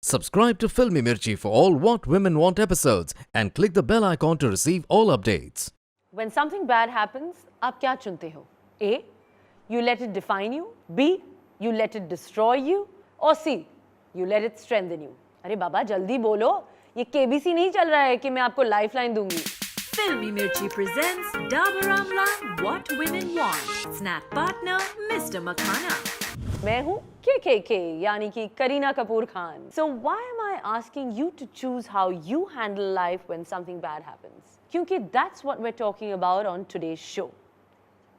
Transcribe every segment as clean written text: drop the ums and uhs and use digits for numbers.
Subscribe to Filmy Mirchi for all What Women Want episodes and click the bell icon to receive all updates. When something bad happens, आप क्या चुनते हो? A. You let it define you. B. You let it destroy you. Or C. You let it strengthen you. अरे बाबा जल्दी बोलो, ये KBC नहीं चल रहा है कि मैं आपको लाइफलाइन दूंगी. Filmy Mirchi presents Dabur Amla What Women Want. Snack partner Mr. Makhana. मैं हूँ KKK यानी कि Kareena Kapoor Khan. So why am I asking you to choose how you handle life when something bad happens? क्योंकि that's what we're talking about on today's show.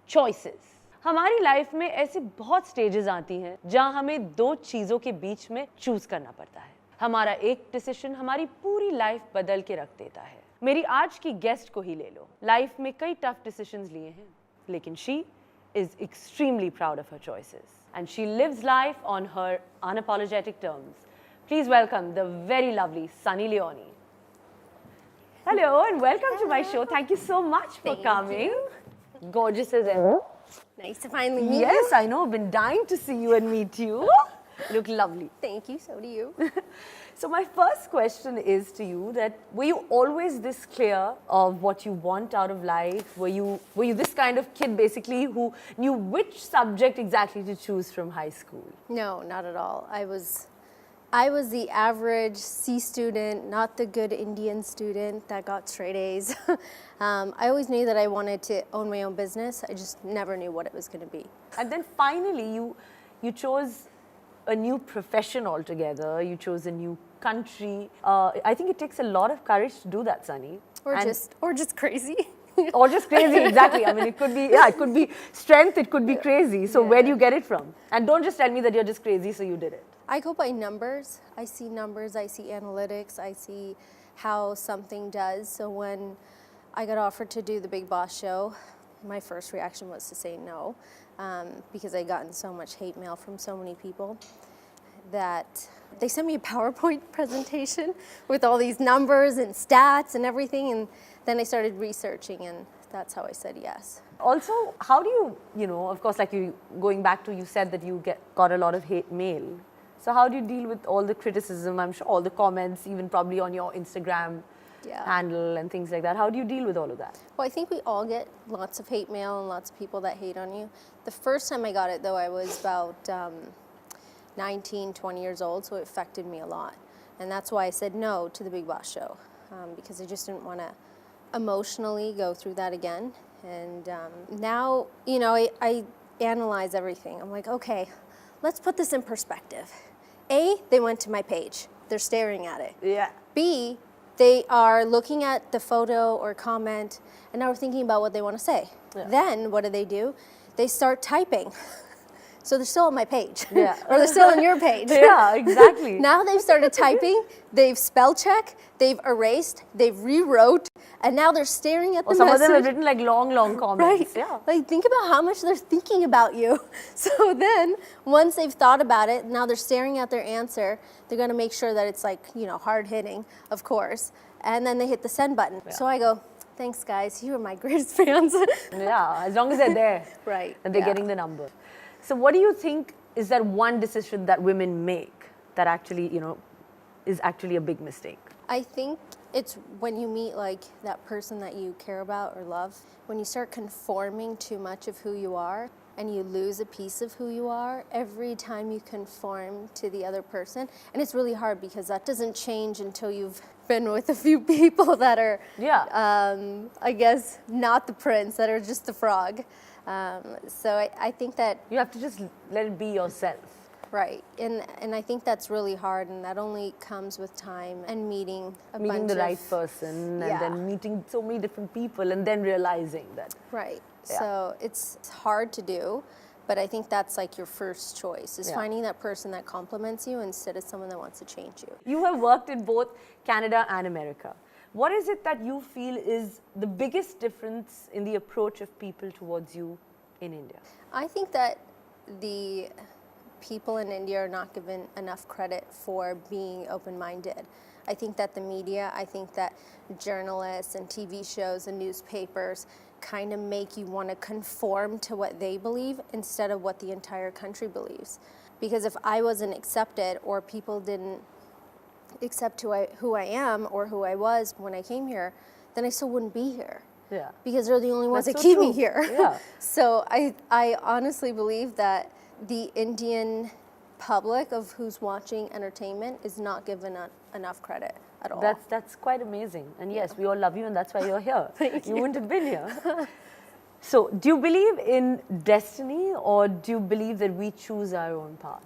Choices. हमारी life में ऐसी बहुत stages आती हैं जहां हमें दो चीजों के बीच में चूज करना पड़ता है. हमारा एक डिसीजन हमारी पूरी लाइफ बदल के रख देता है. मेरी आज की गेस्ट को ही ले लो. लाइफ में कई टफ डिसीजंस लिए हैं, लेकिन she is extremely proud of her choices and she lives life on her unapologetic terms. Please welcome the very lovely Sunny Leone. Hello and welcome to my show. Thank you so much for coming. Gorgeous as ever. Nice to finally meet you. Yes, I know. I've been dying to see you and meet you. Look lovely. Thank you. So do you. So my first question is to you that were you always this clear of what you want out of life? Were you this kind of kid basically who knew which subject exactly to choose from high school? No, not at all. I was the average C student, not the good Indian student that got straight A's. I always knew that I wanted to own my own business. I just never knew what it was going to be. And then finally you chose a new profession altogether. You chose a new country. I think it takes a lot of courage to do that, Sunny. Or just crazy. Or just crazy, exactly. I mean, it could be strength, it could be crazy. So where do you get it from? And don't just tell me that you're just crazy, so you did it. I go by numbers. I see numbers, I see analytics, I see how something does. So when I got offered to do the Big Boss show, my first reaction was to say no, because I'd gotten so much hate mail from so many people that they sent me a PowerPoint presentation with all these numbers and stats and everything, and then I started researching, and that's how I said yes. Also, how do you of course, like going back to, you said that you got a lot of hate mail. So how do you deal with all the criticism, I'm sure all the comments, even probably on your Instagram handle and things like that? How do you deal with all of that? Well, I think we all get lots of hate mail and lots of people that hate on you. The first time I got it, though, I was about 19, 20 years old, so it affected me a lot. And that's why I said no to the Big Boss show, because I just didn't want to emotionally go through that again. And now, I analyze everything. I'm like, okay, let's put this in perspective. A, they went to my page. They're staring at it. Yeah. B, they are looking at the photo or comment, and now we're thinking about what they want to say. Yeah. Then, what do? They start typing. So they're still on my page. Yeah. Or they're still on your page. Yeah, exactly. Now they've started typing, they've spell checked, they've erased, they've rewrote, and now they're staring at the message. Some of them have written like long comments. Right. Yeah. Like, think about how much they're thinking about you. So then, once they've thought about it, now they're staring at their answer. They're going to make sure that it's like, hard hitting, of course. And then they hit the send button. Yeah. So I go, thanks guys, you are my greatest fans. Yeah, as long as they're there. Right. And they're getting the number. So what do you think is that one decision that women make that actually, is actually a big mistake? I think it's when you meet like that person that you care about or love, when you start conforming too much of who you are and you lose a piece of who you are every time you conform to the other person. And it's really hard because that doesn't change until you've been with a few people that are, I guess, not the prince, that are just the frog. So I think that you have to just let it be yourself. Right, and I think that's really hard, and that only comes with time and meeting the right person, and then meeting so many different people, and then realizing that. Right. Yeah. So it's hard to do, but I think that's like your first choice, is finding that person that compliments you instead of someone that wants to change you. You have worked in both Canada and America. What is it that you feel is the biggest difference in the approach of people towards you in India? I think that the people in India are not given enough credit for being open-minded. I think that the media, I think that journalists and TV shows and newspapers kind of make you want to conform to what they believe instead of what the entire country believes. Because if I wasn't accepted or people didn't accept who I am or who I was when I came here, then I still wouldn't be here. Yeah. Because they're the only ones That's that so keep me true. here. Yeah. So I honestly believe that the Indian public of who's watching entertainment is not given enough credit at all. That's quite amazing. And yes, we all love you and that's why you're here. You wouldn't have been here. So, do you believe in destiny or do you believe that we choose our own path?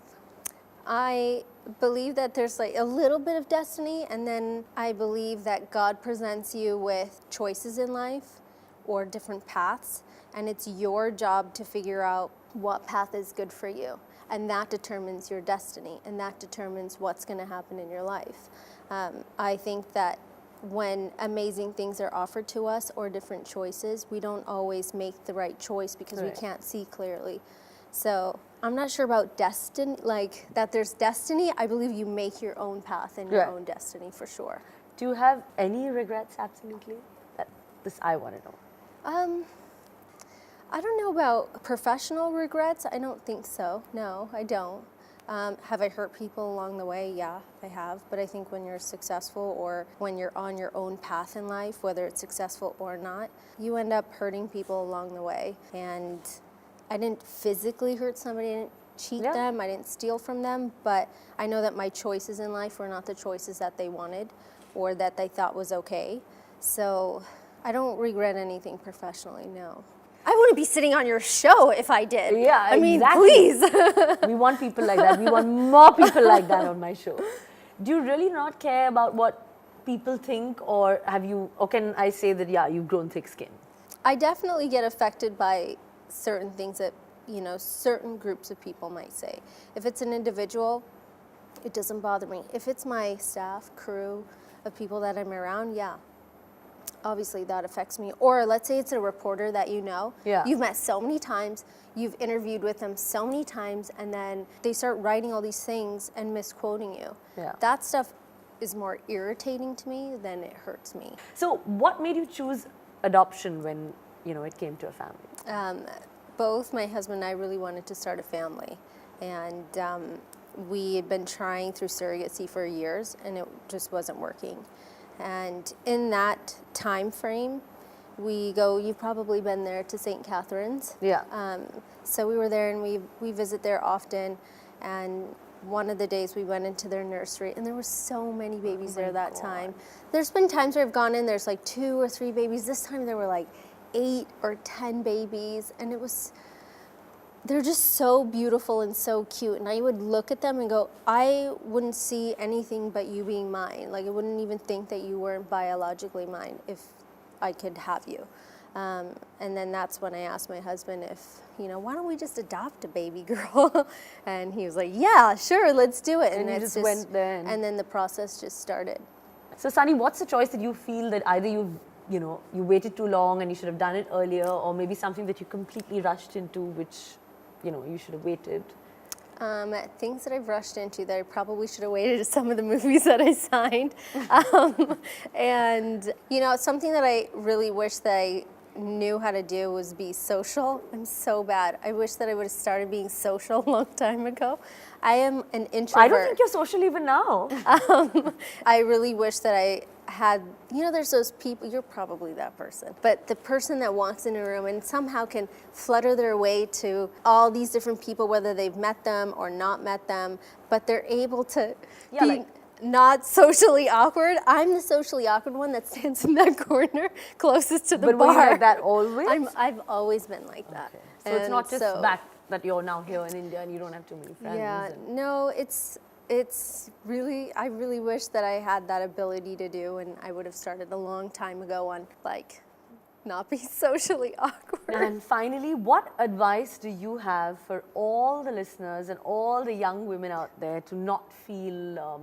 I believe that there's like a little bit of destiny, and then I believe that God presents you with choices in life or different paths, and it's your job to figure out what path is good for you, and that determines your destiny, and that determines what's going to happen in your life. I think that when amazing things are offered to us or different choices, we don't always make the right choice because we can't see clearly. So I'm not sure about destiny, like that there's destiny. I believe you make your own path and your own destiny for sure. Do you have any regrets absolutely? This I want to know. I don't know about professional regrets. I don't think so. No, I don't. Have I hurt people along the way? Yeah, I have. But I think when you're successful or when you're on your own path in life, whether it's successful or not, you end up hurting people along the way. And I didn't physically hurt somebody, I didn't cheat them, I didn't steal from them, but I know that my choices in life were not the choices that they wanted or that they thought was okay. So I don't regret anything professionally, no. I wouldn't be sitting on your show if I did. Yeah, I mean, exactly. please. We want people like that. We want more people like that on my show. Do you really not care about what people think, or can I say that, yeah, you've grown thick skin? I definitely get affected by certain things that, certain groups of people might say. If it's an individual, it doesn't bother me. If it's my staff, crew of people that I'm around, yeah, obviously that affects me. Or let's say it's a reporter that you've met so many times, you've interviewed with them so many times, and then they start writing all these things and misquoting you. Yeah. That stuff is more irritating to me than it hurts me. So what made you choose adoption when, it came to a family? Both my husband and I really wanted to start a family, and we had been trying through surrogacy for years, and it just wasn't working. And in that time frame, you've probably been there to St. Catharines. Yeah. So we were there, and we visit there often, and one of the days we went into their nursery, and there were so many babies there that time. There's been times where I've gone in, there's like 2 or 3 babies. This time there were like 8 or 10 babies, and they're just so beautiful and so cute. And I would look at them and go, I wouldn't see anything but you being mine. Like I wouldn't even think that you weren't biologically mine if I could have you. And then that's when I asked my husband if, why don't we just adopt a baby girl? And he was like, yeah, sure, let's do it. And you just went there. And then the process just started. So Sunny, what's the choice that you feel that either you waited too long and you should have done it earlier, or maybe something that you completely rushed into, which, you should have waited? Things that I've rushed into that I probably should have waited to some of the movies that I signed. And, something that I really wish that I knew how to do was be social. I'm so bad. I wish that I would have started being social a long time ago. I am an introvert. I don't think you're social even now. I really wish that I had, there's those people, you're probably that person, but the person that walks in a room and somehow can flutter their way to all these different people, whether they've met them or not met them, but they're able to be not socially awkward. I'm the socially awkward one that stands in that corner closest to the bar. But were you like that always? I've always been like that. Okay. So it's not just back that you're now here in India and you don't have too many friends. Yeah, no, it's really, I really wish that I had that ability to do, and I would have started a long time ago on not be socially awkward. And finally, what advice do you have for all the listeners and all the young women out there to not feel,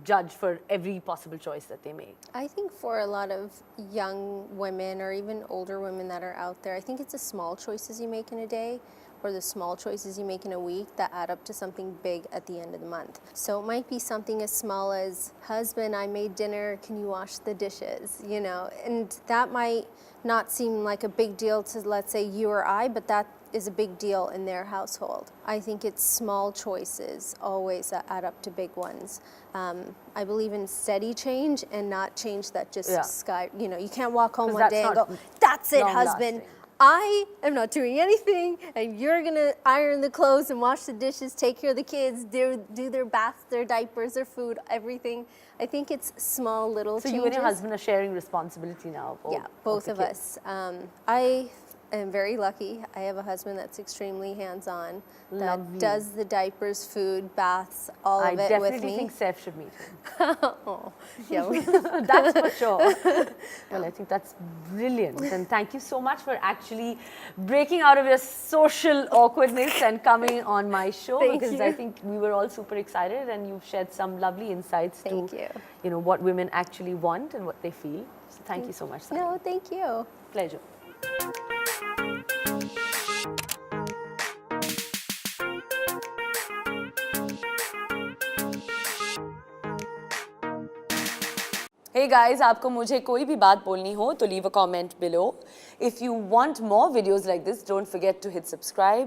judged for every possible choice that they make? I think for a lot of young women or even older women that are out there, I think it's the small choices you make in a day or the small choices you make in a week that add up to something big at the end of the month. So it might be something as small as, husband, I made dinner, can you wash the dishes? And that might not seem like a big deal to, let's say, you or I, but that is a big deal in their household. I think it's small choices always that add up to big ones. I believe in steady change and not change that just you can't walk home 'Cause one day and go, that's it, husband. long-lasting. I am not doing anything, and you're gonna iron the clothes and wash the dishes, take care of the kids, do their baths, their diapers, their food, everything. I think it's small little So changes. you and your husband are sharing responsibility now. Yeah, both of us. I am very lucky. I have a husband that's extremely hands-on, that Lovely. does the diapers, food, baths, all I of it with definitely me. think Seth should meet him. Oh, yeah. That's for sure. Well, I think that's brilliant. And thank you so much for actually breaking out of your social awkwardness and coming on my show. Thank because you. I think we were all super excited and you've shared some lovely insights Thank to you. What women actually want and what they feel. So thank you so much, Sally. No, thank you. Pleasure. Hey guys, आपको मुझे कोई भी बात बोलनी हो तो leave a comment below. If you want more videos like this, don't forget to hit subscribe.